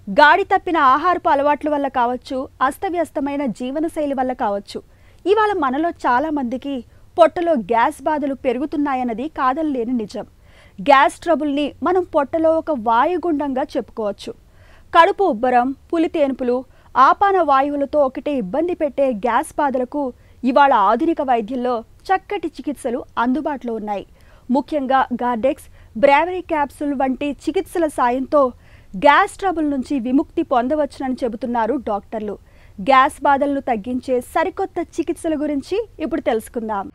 గాడి తప్పిన ఆహారపు అలవాట్ల వల్ల కావచ్చు, అస్తవ్యస్తమైన జీవనశైలి వల్ల కావచ్చు, ఇవాళ మనలో చాలా మందికి పొట్టలో గ్యాస్ బాధలు పెరుగుతున్నాయన్నది కాదనలేని నిజం. గ్యాస్ ట్రబుల్ని మనం పొట్టలో ఒక వాయుగుండంగా చెప్పుకోవచ్చు. కడుపు ఉబ్బరం, పులితేనుపులు, ఆపాన వాయువులతో ఒకటే ఇబ్బంది పెట్టే గ్యాస్ బాధలకు ఇవాళ ఆధునిక వైద్యంలో చక్కటి చికిత్సలు అందుబాటులో ఉన్నాయి. ముఖ్యంగా గార్డెక్స్, బ్రావరీ క్యాప్సూల్ వంటి చికిత్సల సాయంతో గ్యాస్ ట్రబుల్ నుంచి విముక్తి పొందవచ్చునని చెబుతున్నారు డాక్టర్లు. గ్యాస్ బాధలను తగ్గించే సరికొత్త చికిత్సల గురించి ఇప్పుడు తెలుసుకుందాం.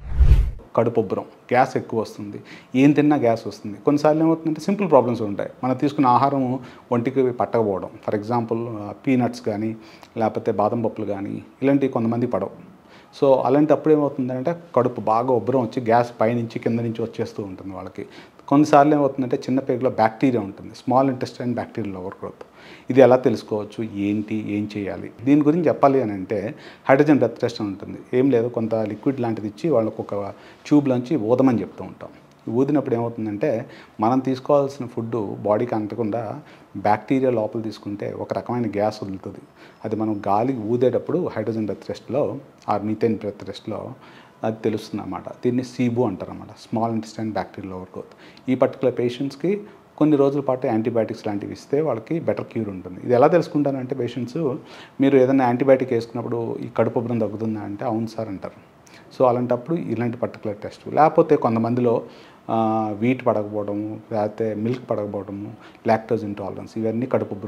కడుపు ఉబ్బరం, గ్యాస్ ఎక్కువ వస్తుంది, ఏం తిన్నా గ్యాస్ వస్తుంది. కొన్నిసార్లు ఏమవుతుందంటే సింపుల్ ప్రాబ్లమ్స్ ఉంటాయి. మనం తీసుకున్న ఆహారం ఒంటికి పట్టకపోవడం, ఫర్ ఎగ్జాంపుల్ పీనట్స్ కానీ లేకపోతే బాదం పప్పులు కానీ ఇలాంటివి కొంతమంది పడవు. సో అలాంటప్పుడు ఏమవుతుందంటే కడుపు బాగా ఉబ్బరం వచ్చి గ్యాస్ పైనుంచి కింద నుంచి వచ్చేస్తూ ఉంటుంది వాళ్ళకి. కొన్నిసార్లు ఏమవుతుందంటే చిన్న పేగులో బ్యాక్టీరియా ఉంటుంది, small intestine bacterial over growth. ఇది ఎలా తెలుసుకోవచ్చు, ఏంటి, ఏం చేయాలి, దీని గురించి చెప్పాలి అని అంటే హైడ్రోజన్ బ్రెత్ టెస్ట్ అని ఉంటుంది. ఏం లేదు, కొంత లిక్విడ్ లాంటిది ఇచ్చి వాళ్ళకు ఒక ట్యూబ్లోంచి ఊదమని చెప్తూ ఉంటాం. ఊదినప్పుడు ఏమవుతుందంటే మనం తీసుకోవాల్సిన ఫుడ్ బాడీకి అంటకుండా బ్యాక్టీరియా లోపల తీసుకుంటే ఒక రకమైన గ్యాస్ వదులుతుంది. అది మనం గాలి ఊదేటప్పుడు హైడ్రోజన్ బ్రెత్ టెస్ట్లో ఆర్ మీథేన్ బ్రెత్ టెస్ట్లో అది తెలుస్తుంది అన్నమాట. దీన్ని సీబు అంటారు అన్నమాట, small intestine bacterial over growth. ఈ పర్టికులర్ పేషెంట్స్కి కొన్ని రోజుల పాటు యాంటీబయాటిక్స్ లాంటివి ఇస్తే వాళ్ళకి బెటర్ క్యూర్ ఉంటుంది. ఇది ఎలా తెలుసుకుంటానంటే పేషెంట్స్, మీరు ఏదైనా యాంటీబయాటిక్ వేసుకున్నప్పుడు ఈ కడుపు ఉబ్బరం తగ్గుతుందా అంటే అవును సార్ అంటారు. సో అలాంటప్పుడు ఇలాంటి పర్టికులర్ టెస్ట్, లేకపోతే కొంతమందిలో వీట్ పడకపోవడము, లేకపోతే మిల్క్ పడకపోవడము, లాక్టోజ్ ఇంటాలరెన్స్, ఇవన్నీ కడుపు